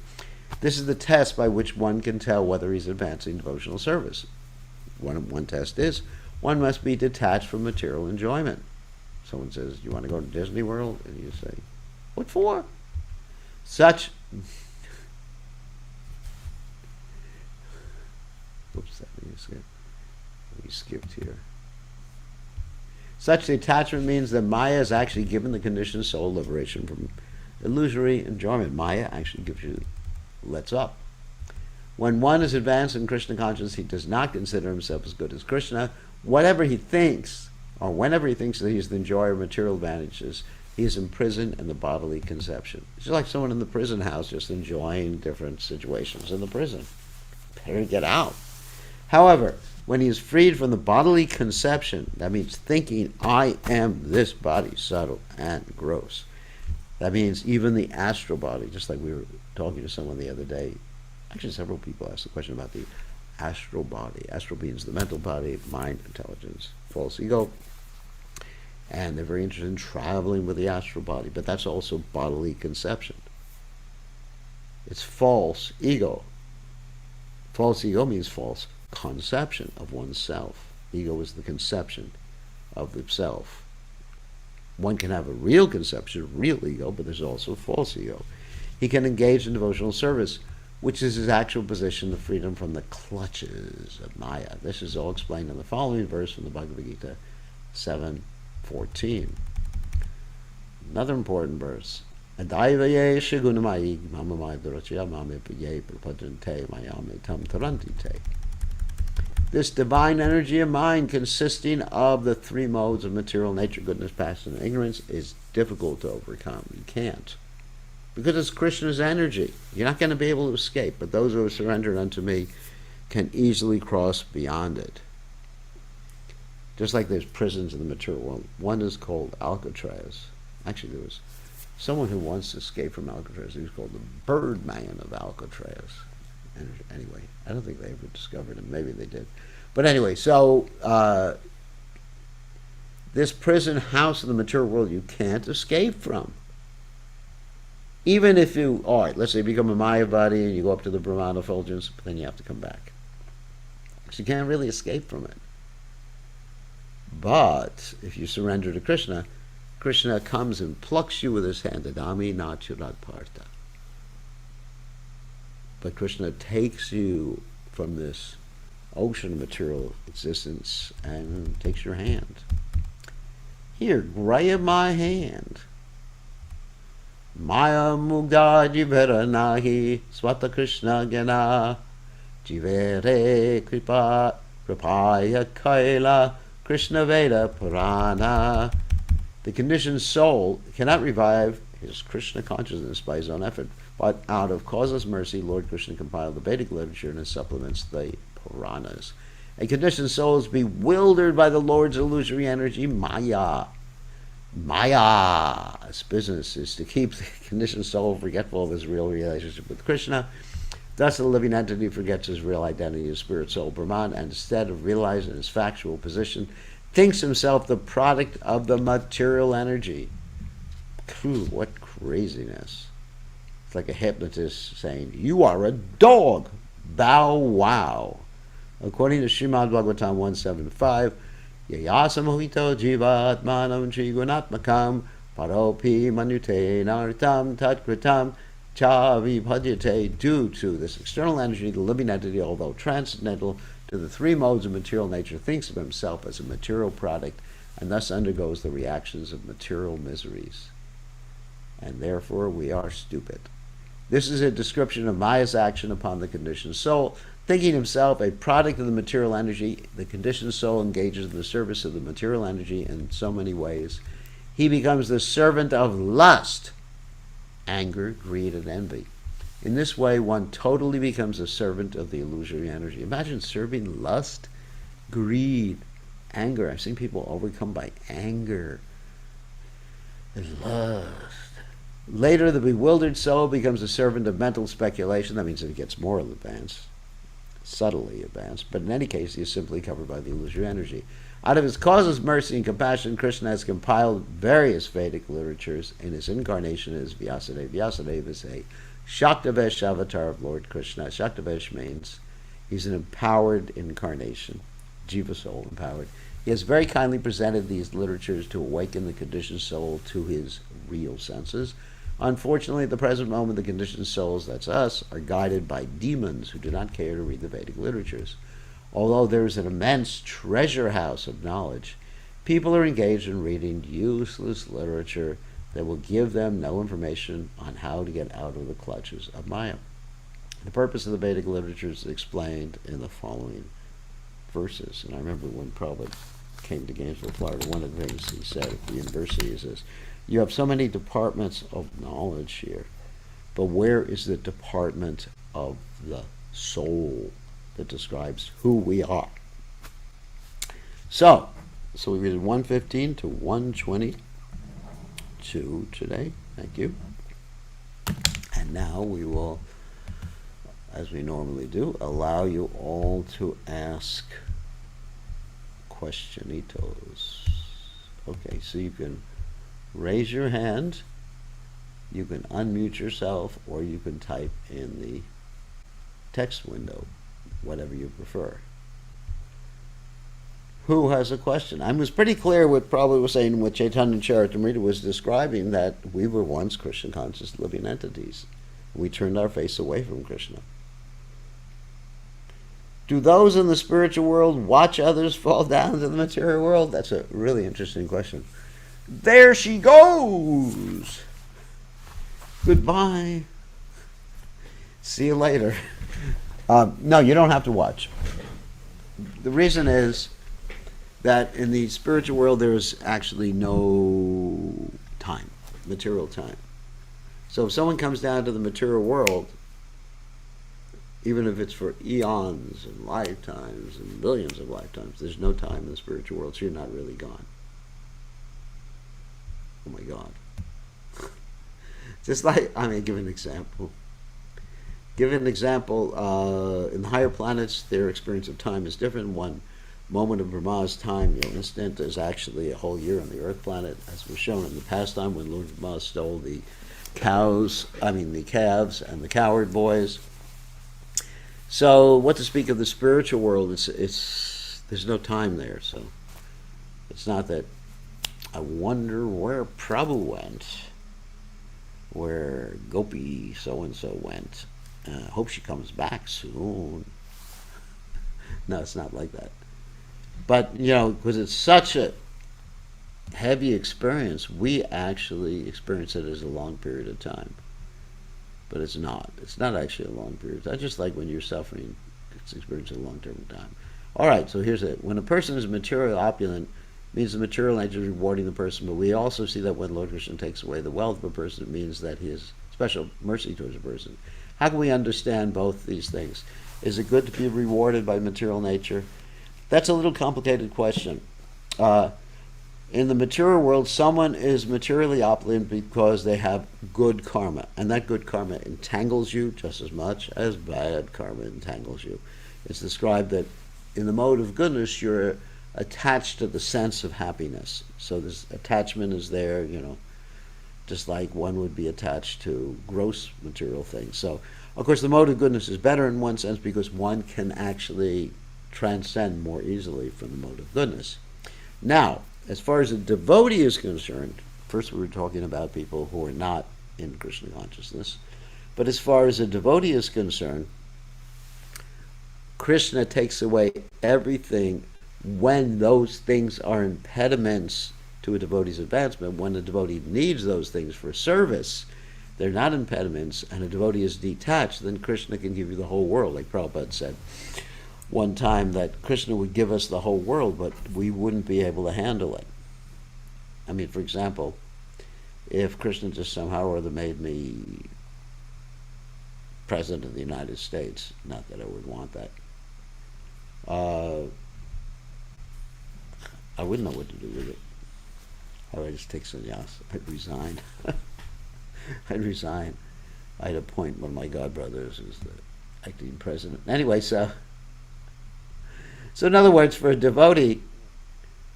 This is the test by which one can tell whether he's advancing devotional service. One test is, one must be detached from material enjoyment. Someone says, you want to go to Disney World? And you say, what for? Oops, we skipped here. Such detachment means that Maya is actually given the conditioned soul liberation from illusory enjoyment. Maya actually lets up. When one is advanced in Krishna consciousness, he does not consider himself as good as Krishna. Whatever he thinks, or whenever he thinks that he's the enjoyer of material advantages, he is imprisoned in the bodily conception. It's just like someone in the prison house just enjoying different situations in the prison. Better get out. However, when he is freed from the bodily conception, that means thinking, I am this body, subtle and gross. That means even the astral body, just like we were talking to someone the other day. Actually, several people asked the question about the astral body. Astral means the mental body, mind, intelligence, false ego. And they're very interested in traveling with the astral body, but that's also bodily conception. It's false ego. False ego means false conception of oneself. Ego is the conception of the self. One can have a real conception, real ego, but there's also false ego. He can engage in devotional service, which is his actual position of freedom from the clutches of Maya. This is all explained in the following verse from the Bhagavad Gita 7:14. Another important verse. Adaivaye shigunamayi mamamai durachya mame puye prapadante mayame tam tarantite. This divine energy of mind, consisting of the three modes of material nature, goodness, passion, and ignorance, is difficult to overcome. You can't. Because it's Krishna's energy. You're not going to be able to escape, but those who are surrendered unto me can easily cross beyond it. Just like there's prisons in the material world. One is called Alcatraz. Actually, there was someone who once escaped from Alcatraz. He was called the Birdman of Alcatraz. Anyway, I don't think they ever discovered him. Maybe they did. But anyway, so this prison house of the material world you can't escape from. Even if you, all right, let's say you become a Maya body and you go up to the Brahmana effulgence, but then you have to come back. So you can't really escape from it. But if you surrender to Krishna, Krishna comes and plucks you with his hand, Adami Nachurat Partha. But Krishna takes you from this ocean of material existence and takes your hand. Here, grab my hand. Maya mugda jivera nahi swata Krishna gana jivere kripaya kaila Krishna Veda Purana. The conditioned soul cannot revive his Krishna consciousness by his own effort, but out of causeless mercy, Lord Krishna compiled the Vedic literature and it supplements the Puranas. A conditioned soul is bewildered by the Lord's illusory energy, Maya. Maya's business is to keep the conditioned soul forgetful of his real relationship with Krishna. Thus, the living entity forgets his real identity as spirit, soul, Brahman, and instead of realizing his factual position, thinks himself the product of the material energy. What craziness. It's like a hypnotist saying, you are a dog. Bow wow. According to Srimad Bhagavatam 175, Yayasamohito jivatmanam trigunatmakam paropi manute nartam tatkritam chavi bhadyate. Due to this external energy, the living entity, although transcendental to the three modes of material nature, thinks of himself as a material product and thus undergoes the reactions of material miseries. And therefore we are stupid. This is a description of Maya's action upon the conditioned soul. Thinking himself a product of the material energy, the conditioned soul engages in the service of the material energy in so many ways. He becomes the servant of lust, anger, greed, and envy. In this way, one totally becomes a servant of the illusory energy. Imagine serving lust, greed, anger. I've seen people overcome by anger and lust. Later, the bewildered soul becomes a servant of mental speculation. That means that it gets more advanced, subtly advanced, but in any case, he is simply covered by the illusory energy. Out of his causeless mercy and compassion, Krishna has compiled various Vedic literatures in his incarnation as Vyasadeva. Vyasadeva is a Shaktavesh avatar of Lord Krishna. Shaktavesh means he's an empowered incarnation, Jiva soul empowered. He has very kindly presented these literatures to awaken the conditioned soul to his real senses. Unfortunately, at the present moment, the conditioned souls, that's us, are guided by demons who do not care to read the Vedic literatures. Although there is an immense treasure house of knowledge, people are engaged in reading useless literature that will give them no information on how to get out of the clutches of Maya. The purpose of the Vedic literature is explained in the following verses. And I remember when Prabhupada came to Gainesville, Florida, one of the things he said at the university is this: you have so many departments of knowledge here, but where is the department of the soul that describes who we are? So we read 115 to 122 today. Thank you. And now we will, as we normally do, allow you all to ask questionitos. Okay, so you can raise your hand, you can unmute yourself, or you can type in the text window, whatever you prefer. Who has a question? I was pretty clear what Prabhupada was saying, what Caitanya and Caritamrta was describing, that we were once Krishna conscious living entities. We turned our face away from Krishna. Do those in the spiritual world watch others fall down to the material world? That's a really interesting question. There she goes! Goodbye. See you later. No, you don't have to watch. The reason is that in the spiritual world there is actually no time, material time. So if someone comes down to the material world, even if it's for eons and lifetimes and billions of lifetimes, there's no time in the spiritual world, so you're not really gone. Oh my God. Just like, give an example. In the higher planets, their experience of time is different. One moment of Brahma's time, instant, is actually a whole year on the Earth planet, as was shown in the past time when Lord Brahma stole the calves and the cowherd boys. So, what to speak of the spiritual world? There's no time there, so it's not that. I wonder where Prabhu went, where Gopi so and so went. Hope she comes back soon. No, it's not like that. But because it's such a heavy experience, we actually experience it as a long period of time. But it's not. It's not actually a long period of time. Just like when you're suffering, it's experiencing a long term of time. All right, so here's it. When a person is material opulent, it means the material nature is rewarding the person. But we also see that when Lord Krishna takes away the wealth of a person, it means that he has special mercy towards a person. How can we understand both these things? Is it good to be rewarded by material nature? That's a little complicated question. In the material world, someone is materially opulent because they have good karma, and that good karma entangles you just as much as bad karma entangles you. It's described that in the mode of goodness, you're attached to the sense of happiness. So this attachment is there, just like one would be attached to gross material things. So, of course, the mode of goodness is better in one sense because one can actually transcend more easily from the mode of goodness. Now, as far as a devotee is concerned, first we were talking about people who are not in Krishna consciousness, but as far as a devotee is concerned, Krishna takes away everything when those things are impediments to a devotee's advancement. When a devotee needs those things for service, they're not impediments, and a devotee is detached, then Krishna can give you the whole world. Like Prabhupada said one time that Krishna would give us the whole world, but we wouldn't be able to handle it. For example, if Krishna just somehow or other made me President of the United States, not that I would want that, I wouldn't know what to do with it. I would just take sannyas. I'd resign. I'd appoint one of my godbrothers as the acting president. Anyway, so in other words, for a devotee,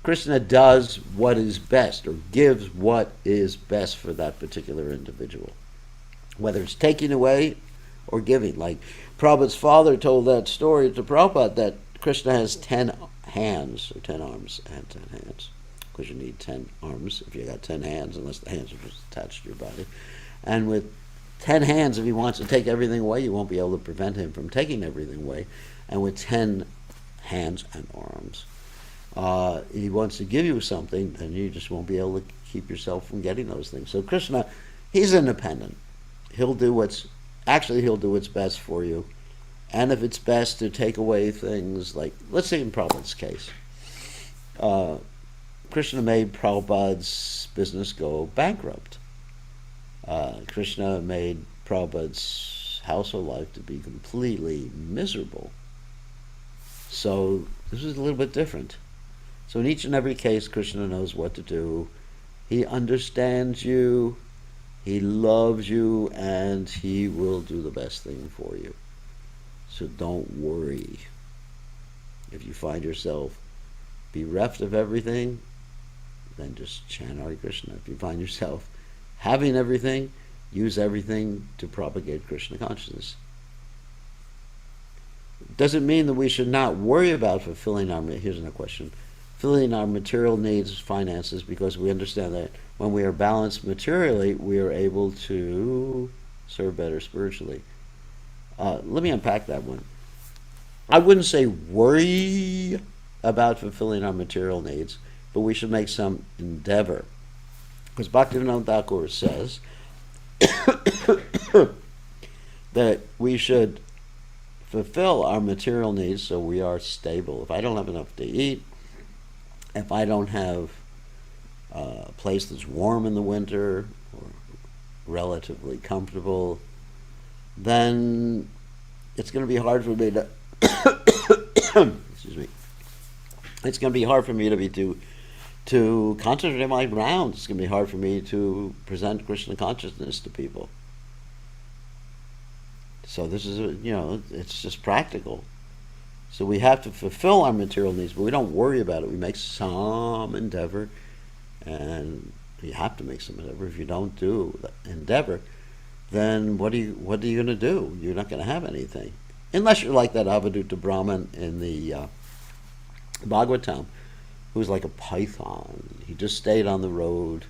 Krishna does what is best, or gives what is best for that particular individual, whether it's taking away or giving. Like Prabhupada's father told that story to Prabhupada, that Krishna has 10 hands, or 10 arms and 10 hands, because you need 10 arms if you got 10 hands, unless the hands are just attached to your body. And with 10 hands, if he wants to take everything away, you won't be able to prevent him from taking everything away. And with 10 hands and arms. He wants to give you something, then you just won't be able to keep yourself from getting those things. So Krishna, he's independent. He'll do what's he'll do what's best for you. And if it's best to take away things like, let's say in Prabhupada's case, uh, Krishna made Prabhupada's business go bankrupt. Krishna made Prabhupada's household life to be completely miserable. So this is a little bit different. So in each and every case, Krishna knows what to do. He understands you, he loves you, and he will do the best thing for you. So don't worry. If you find yourself bereft of everything, then just chant Hare Krishna. If you find yourself having everything, use everything to propagate Krishna consciousness. Does it mean that we should not worry about fulfilling here's another question, filling our material needs, finances, because we understand that when we are balanced materially, we are able to serve better spiritually. Let me unpack that one. I wouldn't say worry about fulfilling our material needs, but we should make some endeavor. Because Bhaktivinoda Thakur says that we should fulfill our material needs so we are stable. If I don't have enough to eat, if I don't have a place that's warm in the winter or relatively comfortable, then it's going to be hard for me to excuse me. It's going to be hard for me to concentrate on my rounds. It's going to be hard for me to present Krishna consciousness to people. So this is it's just practical. So we have to fulfill our material needs, but we don't worry about it. We make some endeavor, and you have to make some endeavor. If you don't do the endeavor, then what are you going to do? You're not going to have anything, unless you're like that Avadhuta Brahman in the Bhagavatam, who's like a python. He just stayed on the road,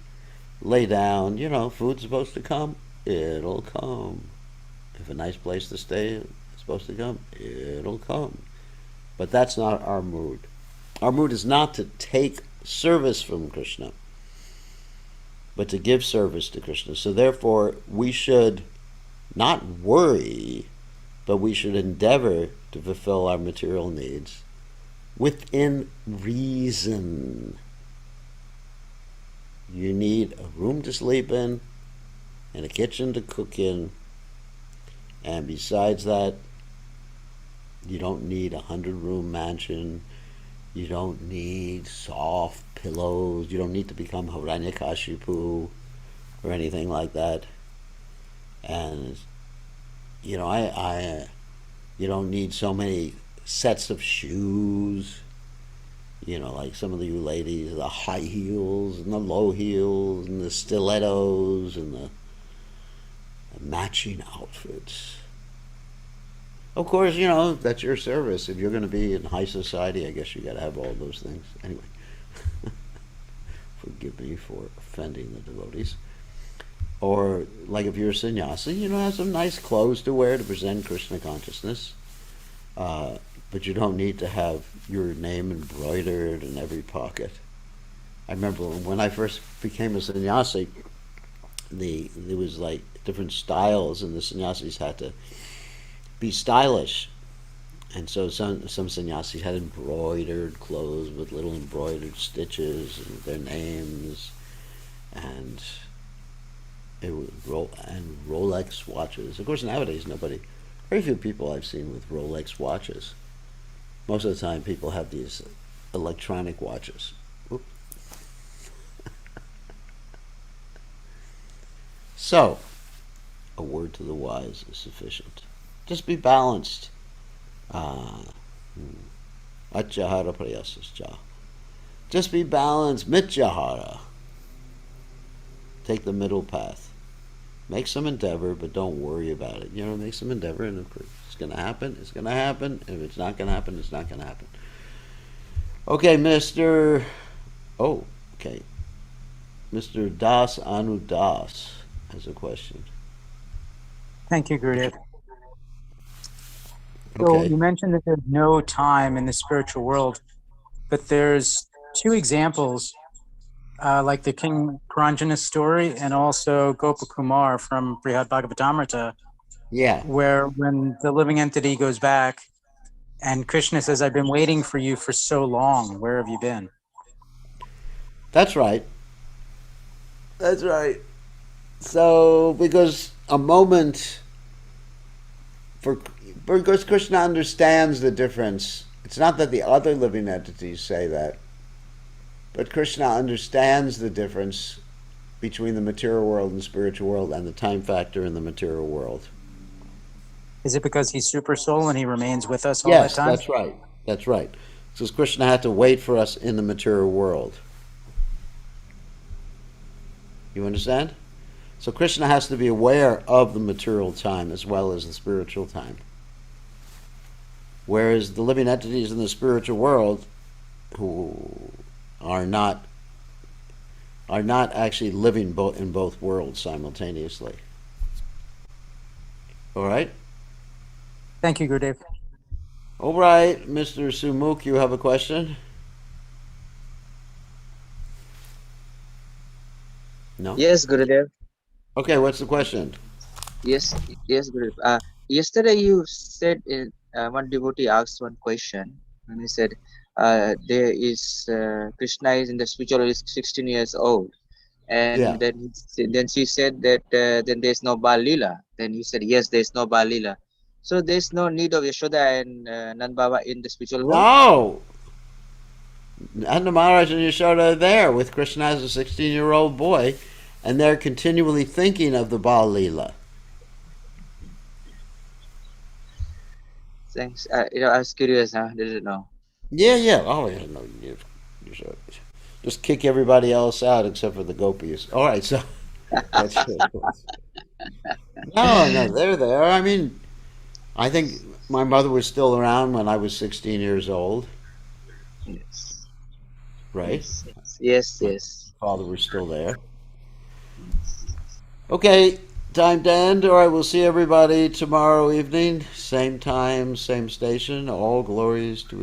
lay down. Food's supposed to come, it'll come. If a nice place to stay is supposed to come, it'll come. But that's not our mood. Our mood is not to take service from Krishna, but to give service to Krishna. So therefore, we should not worry, but we should endeavor to fulfill our material needs within reason. You need a room to sleep in and a kitchen to cook in. And besides that, you don't need a 100-room mansion. You don't need soft pillows. You don't need to become Hiranyakashipu or anything like that. And you don't need so many sets of shoes. Like some of you ladies, the high heels and the low heels and the stilettos and the matching outfits. Of course, that's your service. If you're going to be in high society, I guess you got to have all those things. Anyway, forgive me for offending the devotees. Or, like if you're a sannyasi, have some nice clothes to wear to present Krishna consciousness. But you don't need to have your name embroidered in every pocket. I remember when I first became a sannyasi, there was like different styles, and the sannyasis had to be stylish. And so some sannyasis had embroidered clothes with little embroidered stitches and their names, and Rolex watches. Of course, nowadays very few people I've seen with Rolex watches. Most of the time, people have these electronic watches. Whoop. So, a word to the wise is sufficient. Just be balanced. Atyahara prayasascha. Just be balanced. Mityahara. Take the middle path. Make some endeavor, but don't worry about it. Make some endeavor, and if it's going to happen, it's going to happen. If it's not going to happen, it's not going to happen. Okay, Mr. Mr. Das Anu Das has a question. Thank you, Gurudev. So Okay. you mentioned that there's no time in the spiritual world, but there's two examples, like the King Karanjana story and also Gopakumar from Brihad Bhagavatamrita, Yeah, where when the living entity goes back and Krishna says, I've been waiting for you for so long. Where have you been? that's right. That's right. So, because a moment for because Krishna understands the difference. It's not that the other living entities say that, but Krishna understands the difference between the material world and the spiritual world and the time factor in the material world. Is it because he's super soul and he remains with us all that Yes, time? that's right. That's right. Because Krishna had to wait for us in the material world. You understand? So Krishna has to be aware of the material time as well as the spiritual time. Whereas the living entities in the spiritual world who are not are not actually living in both worlds simultaneously. All right? Thank you, Gurudev. All right, Mr. Sumuk, you have a question? No? Yes, Gurudev. Okay, what's the question? Yes, yes, Gurudev. Yesterday you said one devotee asked one question, and he said, "There is Krishna is in the spiritual world is 16 years old," Yeah. and then she said that then there's no Bal Lila. Then he said, "Yes, there's no Bal Lila." So there's no need of Yashoda and Nand Baba in the spiritual world. No! Nanda Maharaj and Yashoda are there with Krishna as a 16-year-old boy, and they're continually thinking of the Baal Leela. Thanks. I was curious. Didn't know. Yeah, yeah. Oh, yeah, no, you should just kick everybody else out except for the gopis. All right, so that's no, no, they're there. I mean, I think my mother was still around when I was 16 years old, Yes, right? yes, yes, yes, My yes. father was still there. Okay, time to end. All right, we'll see everybody tomorrow evening, same time, same station. All glories to